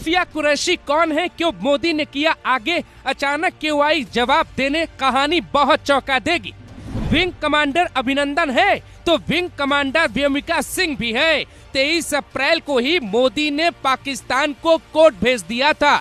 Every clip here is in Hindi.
सोफिया कुरैशी कौन है, क्यों मोदी ने किया आगे, अचानक क्यों आई जवाब देने, कहानी बहुत चौंका देगी। विंग कमांडर अभिनंदन है तो विंग कमांडर व्योमिका सिंह भी है। 23 अप्रैल को ही मोदी ने पाकिस्तान को कोर्ट भेज दिया था।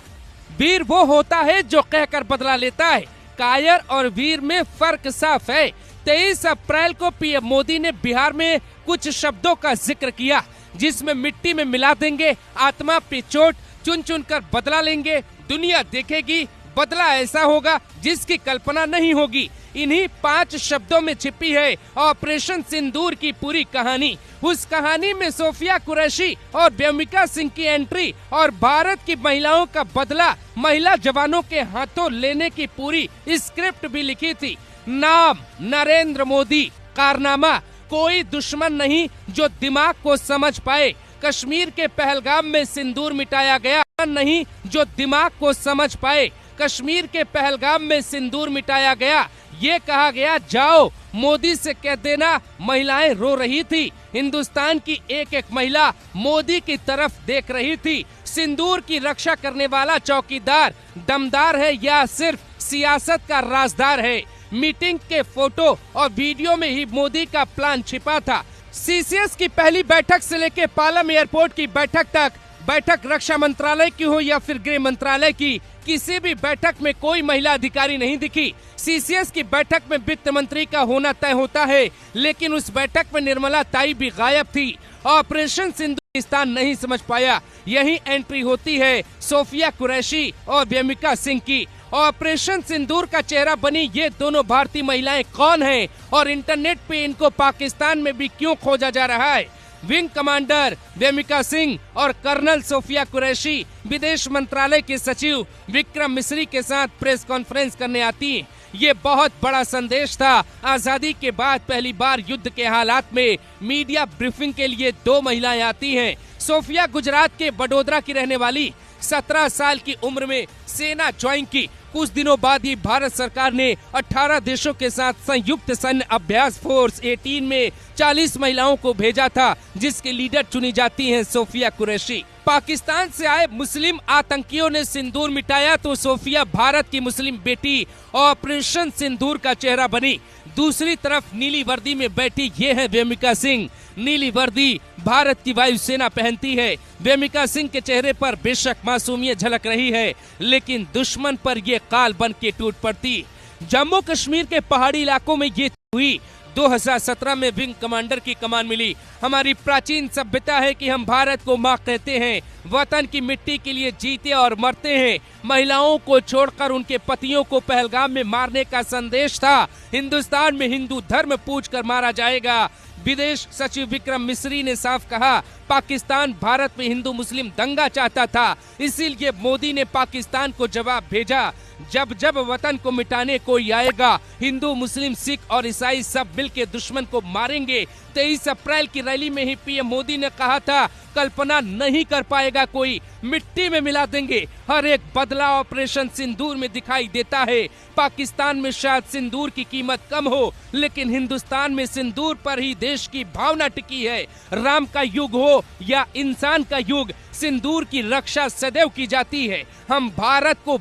वीर वो होता है जो कहकर बदला लेता है, कायर और वीर में फर्क साफ है। 23 अप्रैल को पीएम मोदी ने बिहार में कुछ शब्दों का जिक्र किया, जिसमें मिट्टी में मिला देंगे, आत्मा पे चोट, चुन चुन कर बदला लेंगे, दुनिया देखेगी, बदला ऐसा होगा जिसकी कल्पना नहीं होगी। इन्हीं 5 शब्दों में छिपी है ऑपरेशन सिंदूर की पूरी कहानी। उस कहानी में सोफिया कुरैशी और व्योमिका सिंह की एंट्री और भारत की महिलाओं का बदला महिला जवानों के हाथों लेने की पूरी स्क्रिप्ट भी लिखी थी। नाम नरेंद्र मोदी, कारनामा कोई दुश्मन नहीं जो दिमाग को समझ पाए। कश्मीर के पहलगाम में सिंदूर मिटाया गया, नहीं जो दिमाग को समझ पाए। कश्मीर के पहलगाम में सिंदूर मिटाया गया, ये कहा गया जाओ मोदी से कह देना महिलाएं रो रही थी। हिंदुस्तान की एक एक महिला मोदी की तरफ देख रही थी। सिंदूर की रक्षा करने वाला चौकीदार दमदार है या सिर्फ सियासत का राजदार है। मीटिंग के फोटो और वीडियो में ही मोदी का प्लान छिपा था। सीसीएस की पहली बैठक से लेकर पालम एयरपोर्ट की बैठक तक, बैठक रक्षा मंत्रालय की हो या फिर गृह मंत्रालय की, किसी भी बैठक में कोई महिला अधिकारी नहीं दिखी। सीसीएस की बैठक में वित्त मंत्री का होना तय होता है, लेकिन उस बैठक में निर्मला ताई भी गायब थी। ऑपरेशन सिंदूर पाकिस्तान नहीं समझ पाया। यही एंट्री होती है सोफिया कुरैशी और व्योमिका सिंह की। ऑपरेशन सिंदूर का चेहरा बनी ये दोनों भारतीय महिलाएं कौन हैं और इंटरनेट पे इनको पाकिस्तान में भी क्यों खोजा जा रहा है। विंग कमांडर व्योमिका सिंह और कर्नल सोफिया कुरैशी विदेश मंत्रालय के सचिव विक्रम मिस्री के साथ प्रेस कॉन्फ्रेंस करने आती हैं। ये बहुत बड़ा संदेश था। आजादी के बाद पहली बार युद्ध के हालात में मीडिया ब्रीफिंग के लिए 2 महिलाएं आती हैं। सोफिया गुजरात के बड़ोदरा की रहने वाली, 17 साल की उम्र में सेना ज्वाइन की। कुछ दिनों बाद ही भारत सरकार ने 18 देशों के साथ संयुक्त सैन्य अभ्यास फोर्स 18 में 40 महिलाओं को भेजा था, जिसके लीडर चुनी जाती हैं सोफिया कुरैशी। पाकिस्तान से आए मुस्लिम आतंकियों ने सिंदूर मिटाया तो सोफिया भारत की मुस्लिम बेटी ऑपरेशन सिंदूर का चेहरा बनी। दूसरी तरफ नीली वर्दी में बैठी ये है व्योमिका सिंह। नीली वर्दी भारत की वायुसेना पहनती है। व्योमिका सिंह के चेहरे पर बेशक मासूमियत झलक रही है, लेकिन दुश्मन पर ये काल बन के टूट पड़ती। जम्मू कश्मीर के पहाड़ी इलाकों में ये हुई। 2017 में विंग कमांडर की कमान मिली। हमारी प्राचीन सभ्यता है कि हम भारत को माँ कहते हैं, वतन की मिट्टी के लिए जीते और मरते हैं। महिलाओं को छोड़कर उनके पतियों को पहलगाम में मारने का संदेश था। हिंदुस्तान में हिंदू धर्म पूछ कर मारा जाएगा। विदेश सचिव विक्रम मिस्री ने साफ कहा, पाकिस्तान भारत में हिंदू मुस्लिम दंगा चाहता था, इसीलिए मोदी ने पाकिस्तान को जवाब भेजा। जब जब वतन को मिटाने कोई आएगा, हिंदू मुस्लिम सिख और ईसाई सब मिलकर दुश्मन को मारेंगे। 23 अप्रैल की रैली में ही पीएम मोदी ने कहा था, कल्पना नहीं कर पाएगा कोई, मिट्टी में मिला देंगे। हर एक बदला ऑपरेशन सिंदूर में दिखाई देता है। पाकिस्तान में शायद सिंदूर की कीमत कम हो, लेकिन हिंदुस्तान में सिंदूर पर ही देश की भावना टिकी है। राम का युग हो या इंसान का युग, सिंदूर की रक्षा सदैव की जाती है। हम भारत को